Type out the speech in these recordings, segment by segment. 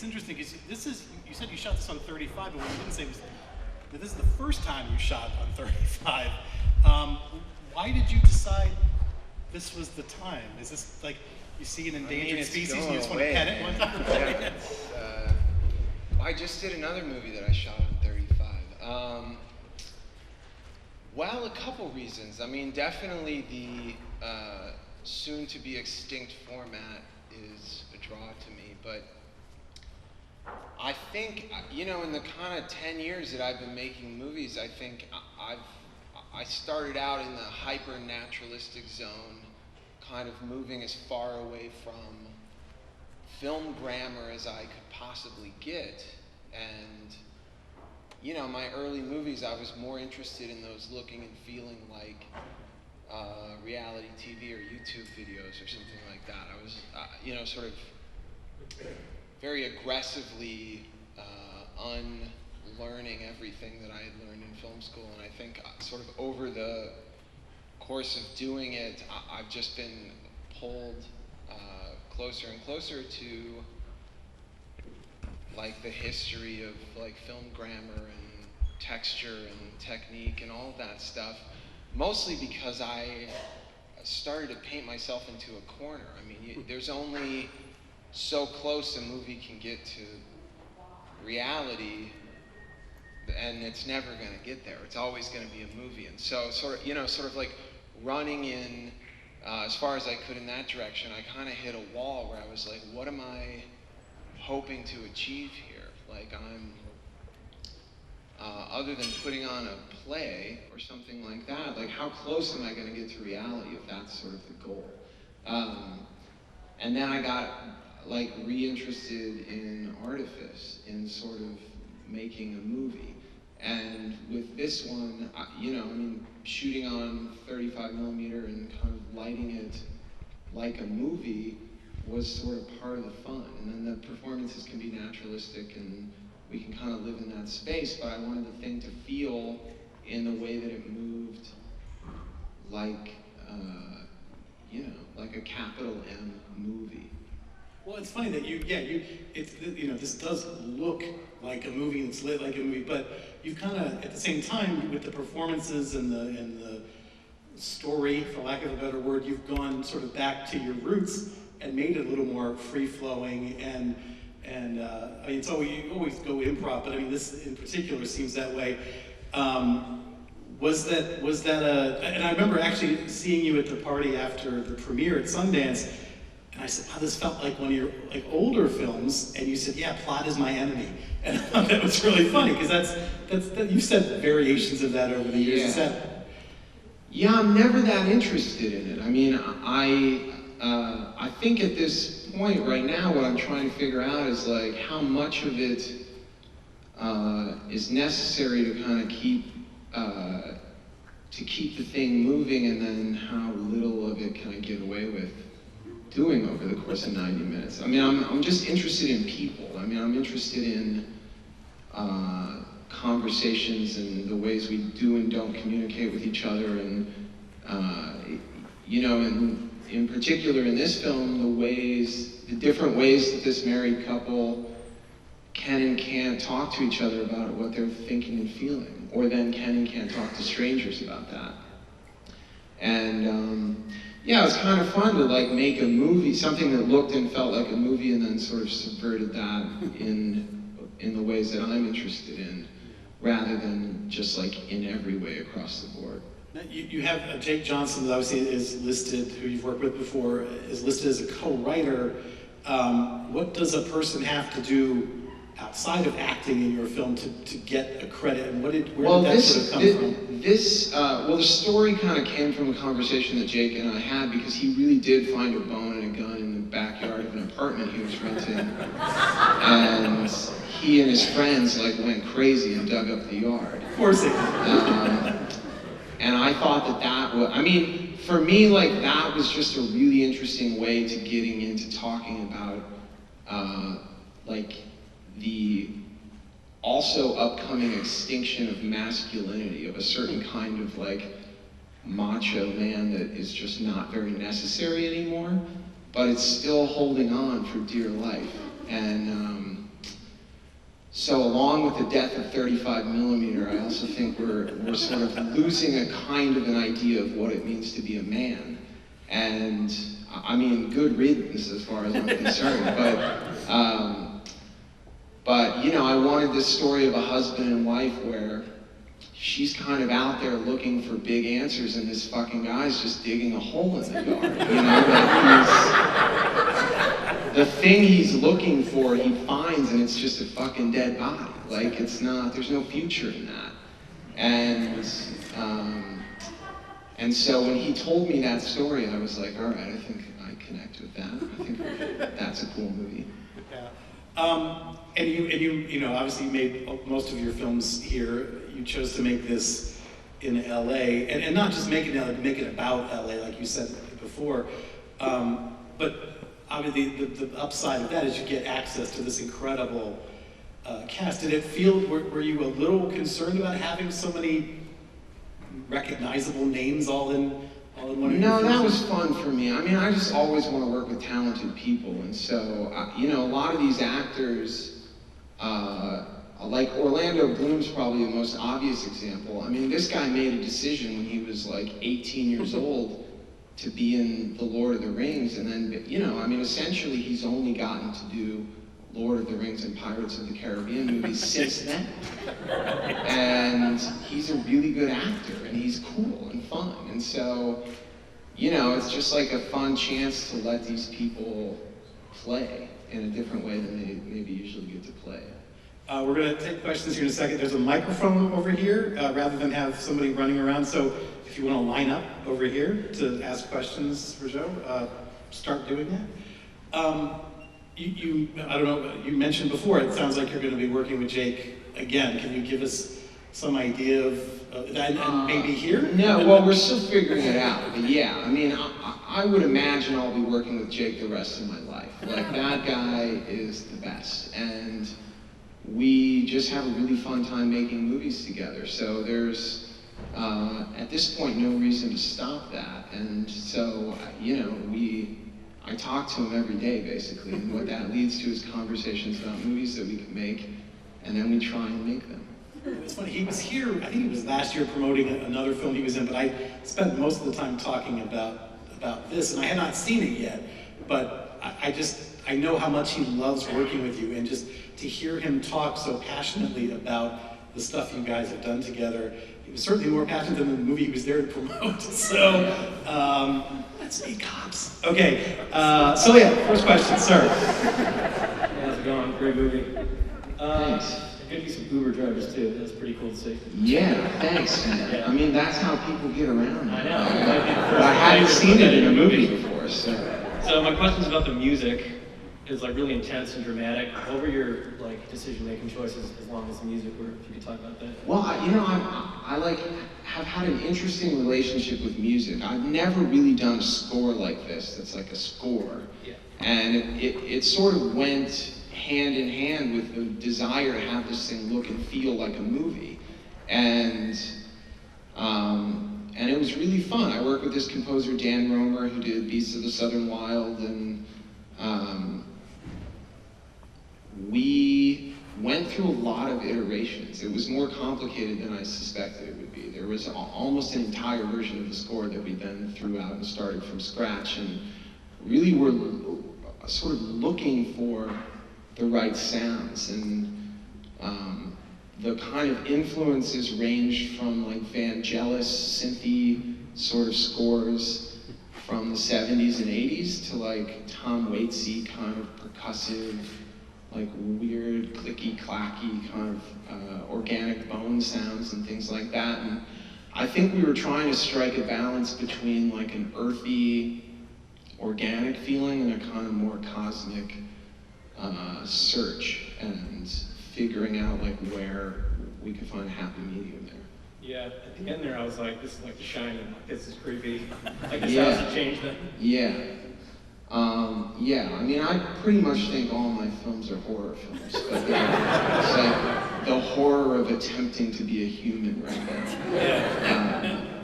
interesting because you said you shot this on 35, but what you didn't say was that this is the first time you shot on 35. Why did you decide this was the time? Is this like you see an endangered species and you just want to pet it one time? Yeah, I just did another movie that I shot on 35. Well, a couple reasons. I mean, definitely the soon-to-be extinct format is a draw to me, but I think, you know, in the kind of 10 years that I've been making movies, I think I started out in the hyper-naturalistic zone, kind of moving as far away from film grammar as I could possibly get. And, you know, my early movies, I was more interested in those looking and feeling like reality TV or YouTube videos or something like that. I was, you know, sort of very aggressively unlearning everything that I had learned in film school. And I think sort of over the course of doing it, I've just been pulled closer and closer to like the history of like film grammar and texture and technique and all of that stuff, mostly because I started to paint myself into a corner. I mean, there's only so close a movie can get to reality, and it's never going to get there. It's always going to be a movie. And so sort of, you know, sort of like running in as far as I could in that direction, I kind of hit a wall where I was like, what am I hoping to achieve here? Like I'm, other than putting on a play or something like that, like how close am I going to get to reality if that's sort of the goal? And then I got like reinterested in artifice, in sort of making a movie. And with this one, you know, I mean, shooting on 35 millimeter and kind of lighting it like a movie was sort of part of the fun. And then the performances can be naturalistic and we can kind of live in that space, but I wanted the thing to feel in the way that it moved like, you know, like a capital M movie. Well, it's funny that you know, this does look like a movie and it's lit like a movie, but you've kind of, at the same time, with the performances and the story, for lack of a better word, you've gone sort of back to your roots and made it a little more free-flowing and I mean, you always go improv, but I mean, this in particular seems that way. Was that and I remember actually seeing you at the party after the premiere at Sundance, and I said, wow, this felt like one of your like older films, and you said, yeah, plot is my enemy. And I thought that was really funny, because that's you've said variations of that over the years. Yeah. Is that? Yeah, I'm never that interested in it. I mean, I think at this point right now, what I'm trying to figure out is like how much of it is necessary to kind of keep the thing moving, and then how little of it can I get away with doing over the course of 90 minutes. I mean, I'm just interested in people. I mean, I'm interested in conversations and the ways we do and don't communicate with each other, and you know, and in particular in this film, the different ways that this married couple can and can't talk to each other about what they're thinking and feeling, or then can and can't talk to strangers about that. And yeah, it was kind of fun to like make a movie, something that looked and felt like a movie, and then sort of subverted that in the ways that I'm interested in, rather than just like in every way across the board. Now, you have Jake Johnson, that obviously is listed, who you've worked with before, is listed as a co-writer. What does a person have to do outside of acting in your film to get a credit, and where did that sort of come from? Well, the story kind of came from a conversation that Jake and I had, because he really did find a bone and a gun in the backyard of an apartment he was renting, and he and his friends like went crazy and dug up the yard. Of course they did. And I thought that was, I mean, for me, like that was just a really interesting way to getting into talking about like the also upcoming extinction of masculinity, of a certain kind of like macho man that is just not very necessary anymore, but it's still holding on for dear life. And So along with the death of 35 millimeter, I also think we're sort of losing a kind of an idea of what it means to be a man. And I mean, good riddance as far as I'm concerned, but you know, I wanted this story of a husband and wife where she's kind of out there looking for big answers and this fucking guy's just digging a hole in the yard, you know, that the thing he's looking for, he finds, and it's just a fucking dead body. Like, it's not, there's no future in that. And so when he told me that story, I was like, all right, I think I connect with that. I think that's a cool movie. Yeah. And you know, obviously you made most of your films here. You chose to make this in LA, and not just make it LA, but make it about LA, like you said before. But obviously the upside of that is you get access to this incredible cast. Did it feel, were you a little concerned about having so many recognizable names all in one of your No, that films? was fun for me. I mean, I just always want to work with talented people, and so, you know, a lot of these actors, like Orlando Bloom's probably the most obvious example. I mean, this guy made a decision when he was like 18 years old to be in The Lord of the Rings, and then, you know, I mean, essentially he's only gotten to do Lord of the Rings and Pirates of the Caribbean movies since then. And he's a really good actor, and he's cool and fun. And so, you know, it's just like a fun chance to let these people play in a different way than they maybe usually get to play. We're going to take questions here in a second. There's a microphone over here, rather than have somebody running around. So if you want to line up over here to ask questions for Joe, start doing that. I don't know, you mentioned before, it sounds like you're going to be working with Jake again. Can you give us some idea of that, and maybe here? No, well, we're still figuring it out, but yeah, I mean, I would imagine I'll be working with Jake the rest of my life. Like, that guy is the best, and we just have a really fun time making movies together, so there's, at this point, no reason to stop that, and so, you know, I talk to him every day, basically, and what that leads to is conversations about movies that we can make, and then we try and make them. It's funny, he was here, I think it was last year promoting another film he was in, but I spent most of the time talking about this, and I had not seen it yet, but I know how much he loves working with you, and just to hear him talk so passionately about the stuff you guys have done together, he was certainly more passionate than the movie he was there to promote, so, let's be cops. Okay, so yeah, first question, sir. Hey, how's it going? Great movie. Thanks. Good use of Uber drivers too. That's pretty cool to see. Yeah, thanks, man. Yeah. I mean, that's how people get around. I know. But I hadn't seen it in a movie before, so. So my question's about the music. It's like really intense and dramatic. What were your like decision-making choices as long as the music were? If you could talk about that. Well, you know, I like have had an interesting relationship with music. I've never really done a score like this. That's like a score, Yeah. and it sort of went hand in hand with the desire to have this thing look and feel like a movie, and it was really fun. I worked with this composer Dan Romer who did Beasts of the Southern Wild, and we went through a lot of iterations. It was more complicated than I suspected it would be. There was almost an entire version of the score that we then threw out and started from scratch, and really were sort of looking for the right sounds, and the kind of influences ranged from like Vangelis synthy sort of scores from the 70s and 80s to like Tom Waitsy kind of percussive, like weird clicky clacky kind of organic bone sounds and things like that. And I think we were trying to strike a balance between like an earthy organic feeling and a kind of more cosmic search, and figuring out like where we could find a happy medium there. Yeah. At the end there, I was like, this is like The Shining. Like, this is creepy. Like this Yeah. has to change that. Yeah. Yeah, I mean, I pretty much think all my films are horror films, but it's like the horror of attempting to be a human right now. Yeah.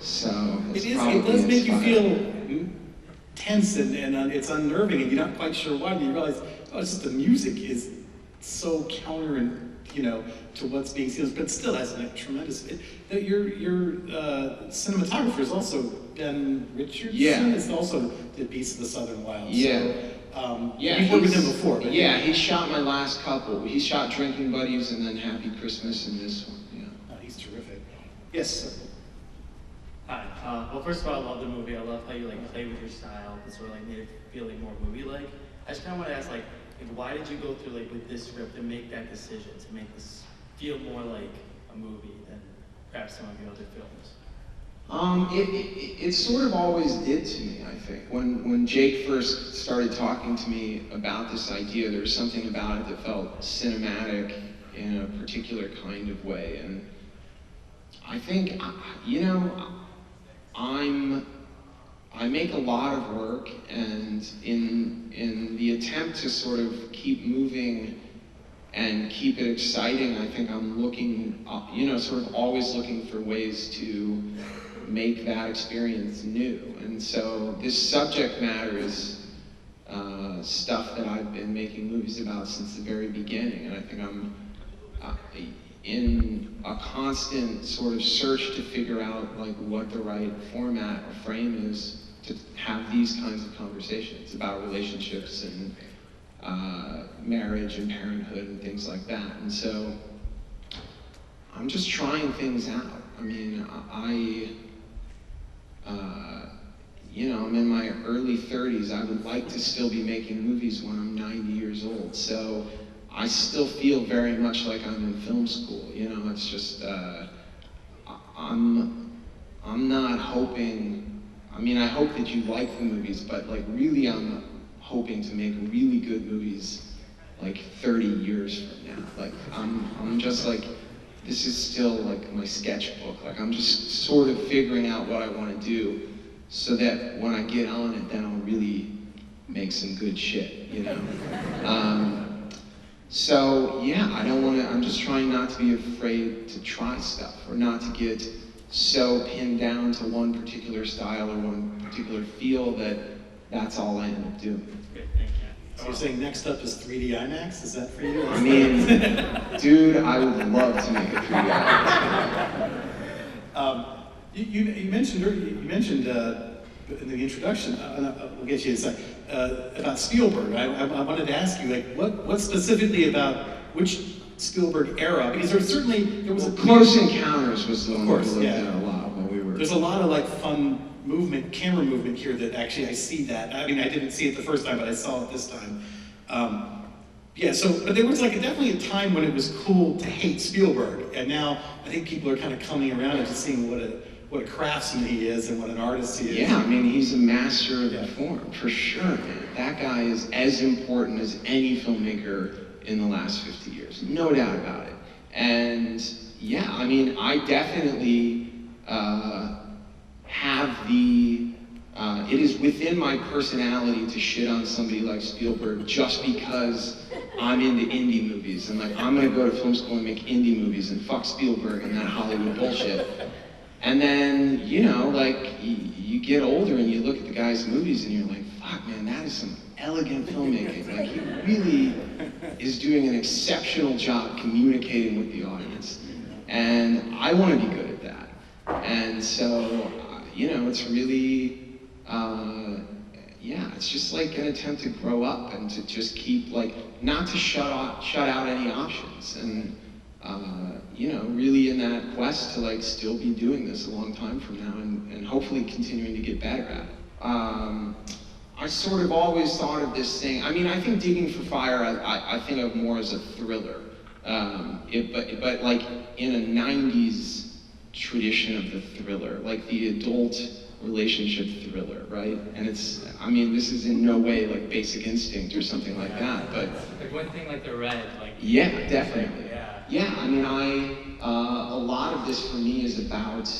So it's It probably does make you inspired. feel tense, and it's unnerving, and you're not quite sure why, and you realize, oh, it's just the music is so counter and to what's being seen, but still has a tremendous. Your cinematographer is also Ben Richardson. Yeah. Is also did Beasts of the Southern Wild. Yeah. So, Yeah, you've worked with him before. But yeah, he shot my last couple. He shot Drinking Buddies and then Happy Christmas and this one. Yeah. Oh, he's terrific. Yes, sir. Hi. Well, first of all, I love the movie. I love how you play with your style. It sort of made it feel more movie-like. I just kind of want to ask, why did you go through with this script and make that decision to make this feel more like a movie than perhaps some of your other films? It sort of always did to me, I think. When Jake first started talking to me about this idea, there was something about it that felt cinematic in a particular kind of way. And I think, I make a lot of work, and in the attempt to sort of keep moving and keep it exciting, I think I'm looking, sort of always looking for ways to make that experience new. And so this subject matter is stuff that I've been making movies about since the very beginning, and I think I'm in a constant sort of search to figure out what the right format or frame is to have these kinds of conversations about relationships and marriage and parenthood and things like that. And so I'm just trying things out. I mean, I'm in my early 30s. I would like to still be making movies when I'm 90 years old. So I still feel very much like I'm in film school. It's just, I'm not hoping, I hope that you like the movies, but really I'm hoping to make really good movies 30 years from now. I'm just this is still my sketchbook. I'm just sort of figuring out what I want to do so that when I get on it, then I'll really make some good shit, So yeah, I'm just trying not to be afraid to try stuff or not to get so pinned down to one particular style or one particular feel that that's all I end up doing. Great, thank you. So you're saying next up is 3D IMAX? Is that for you? I mean, dude, I would love to make a 3D IMAX. You mentioned in the introduction, we'll get you in a sec, about Spielberg. I wanted to ask you, what specifically about which Spielberg era? Because there was a Close Encounters was the one we looked yeah. at a lot when we were. There's a lot of fun movement, camera movement here that actually I see that. I mean, I didn't see it the first time, but I saw it this time. But there was definitely a time when it was cool to hate Spielberg, and now I think people are kind of coming around and just seeing what a craftsman he is and what an artist he is. Yeah, he's a master of the form, for sure, man. That guy is as important as any filmmaker in the last 50 years, no doubt about it. And yeah, I definitely have it is within my personality to shit on somebody like Spielberg just because I'm into indie movies and I'm gonna go to film school and make indie movies and fuck Spielberg and that Hollywood bullshit. And then, you get older and you look at the guy's movies and you're like, fuck man, that is some elegant filmmaking. He really is doing an exceptional job communicating with the audience. And I want to be good at that. And so, it's really, it's just an attempt to grow up and to just keep, not to shut out any options. And, really in that quest to still be doing this a long time from now and hopefully continuing to get better at it. I sort of always thought of this thing, I think Digging for Fire, I think of more as a thriller. But in a 90s tradition of the thriller, the adult relationship thriller, right? And it's, this is in no way Basic Instinct or something like that, but... one thing The Red, Yeah, definitely. Yeah, a lot of this for me is about,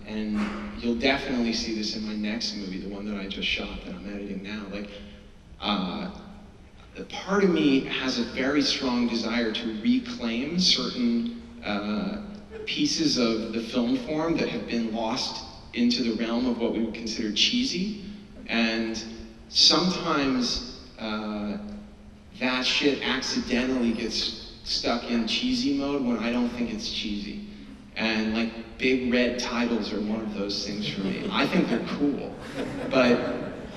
and you'll definitely see this in my next movie, the one that I just shot that I'm editing now, the part of me has a very strong desire to reclaim certain pieces of the film form that have been lost into the realm of what we would consider cheesy, and sometimes that shit accidentally gets stuck in cheesy mode when I don't think it's cheesy. And like big red titles are one of those things for me. I think they're cool, but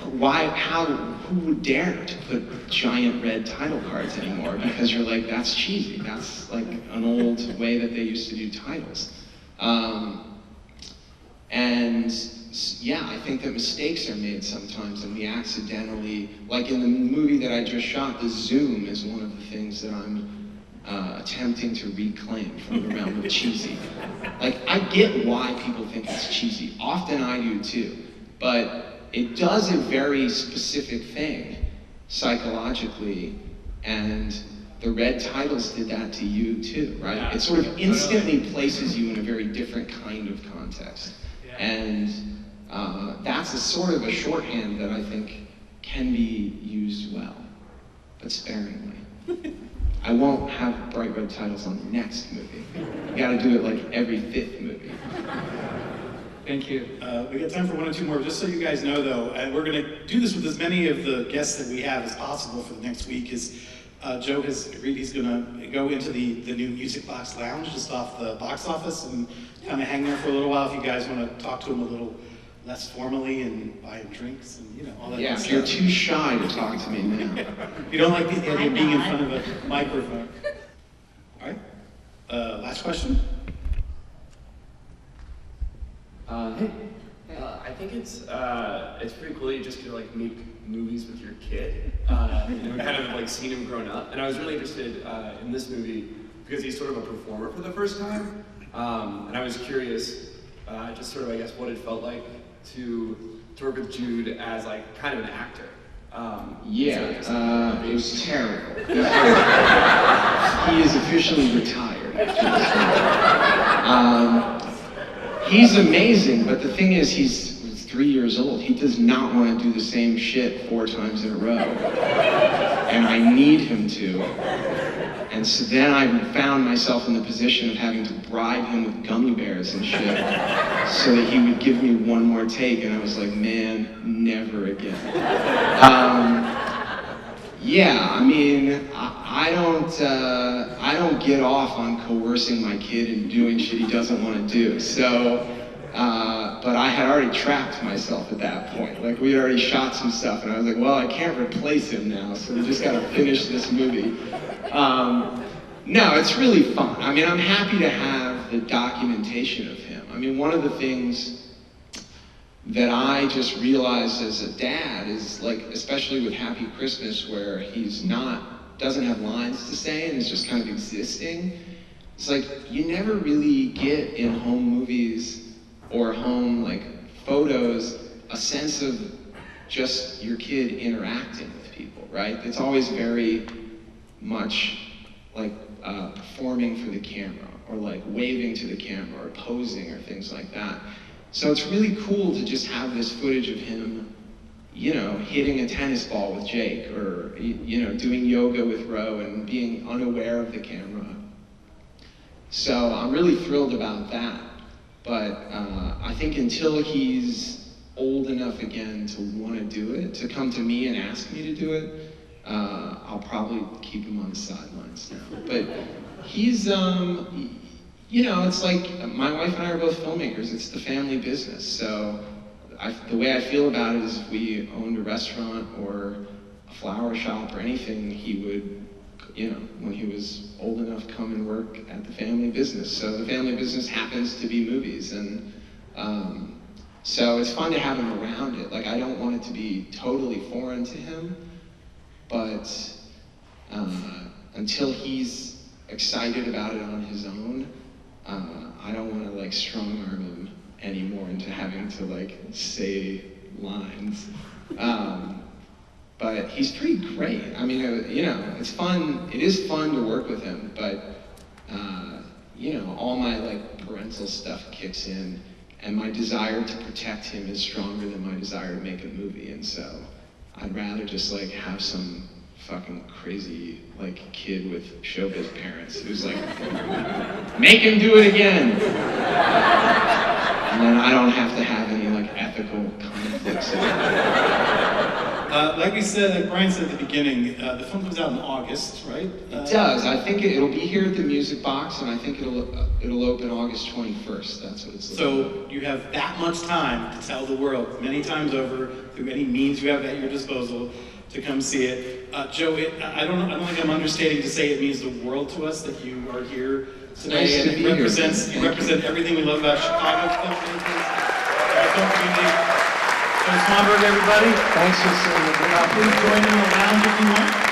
who would dare to put giant red title cards anymore? Because you're like, that's cheesy. That's like an old way that they used to do titles. And yeah, I think that mistakes are made sometimes, and we accidentally, like in the movie that I just shot, the zoom is one of the things that I'm attempting to reclaim from the realm of cheesy. Like, I get why people think it's cheesy. Often I do too. But it does a very specific thing psychologically, and the red titles did that to you too, right? Yeah. It sort of instantly places you in a very different kind of context. Yeah. And that's a sort of a shorthand that I think can be used well, but sparingly. I won't have bright red titles on the next movie. You gotta do it like every 5th movie. Thank you. We got time for 1 or 2 more. Just so you guys know, though, and we're going to do this with as many of the guests that we have as possible for the next week. Is Joe has agreed he's going to go into the new Music Box Lounge just off the box office and kind of hang there for a little while. If you guys want to talk to him a little less formally and buy him drinks and all that. Yeah, good if you're stuff. too shy to talk to me now. You don't like the idea of being in front of a microphone. All right. Last question. Hey, I think it's pretty cool that you just get to like make movies with your kid, and kind of like seeing him growing up. And I was really interested in this movie because he's sort of a performer for the first time, and I was curious, just sort of I guess what it felt like to work with Jude as like kind of an actor. It was terrible. He is officially retired. He's amazing, but the thing is, he's 3 years old. He does not want to do the same shit 4 times in a row. And I need him to. And so then I found myself in the position of having to bribe him with gummy bears and shit so that he would give me one more take, and I was like, man, never again. Yeah, I mean, I don't get off on coercing my kid into doing shit he doesn't want to do. So, but I had already trapped myself at that point. Like, we had already shot some stuff, and I was like, well, I can't replace him now, so we just gotta finish this movie. No, it's really fun. I mean, I'm happy to have the documentation of him. I mean, one of the things that I just realized as a dad is, like, especially with Happy Christmas, where he's doesn't have lines to say and is just kind of existing, it's like, you never really get in home movies or home, like, photos a sense of just your kid interacting with people, right? It's always very much like performing for the camera, or like waving to the camera, or posing, or things like that. So it's really cool to just have this footage of him, hitting a tennis ball with Jake, or, doing yoga with Ro and being unaware of the camera. So I'm really thrilled about that. But I think until he's old enough again to want to do it, to come to me and ask me to do it, I'll probably keep him on the sidelines now. But he's, it's like, my wife and I are both filmmakers. It's the family business. So the way I feel about it is, if we owned a restaurant or a flower shop or anything, he would, when he was old enough, come and work at the family business. So the family business happens to be movies. And so it's fun to have him around it. Like, I don't want it to be totally foreign to him, but until he's excited about it on his own, I don't want to like strong arm him anymore into having to like say lines. But he's pretty great. I mean, it's fun. It is fun to work with him, but all my like parental stuff kicks in, and my desire to protect him is stronger than my desire to make a movie. And so I'd rather just like have some fucking crazy like kid with showbiz parents who's like, make him do it again. And then I don't have to have any like ethical conflicts. like we said, like Brian said at the beginning, the film comes out in August, right? It does. I think it'll be here at the Music Box, and I think it'll open August 21st. That's what it's looking So you have that much time to tell the world, many times over, through any means you have at your disposal, to come see it. Joe, I don't think I'm understating to say it means the world to us that you are here today. Nice to and be you here. represent everything we love about Chicago filmmakers, our film community. So Swanberg, everybody. Thanks for saying Please join in the lounge if you want.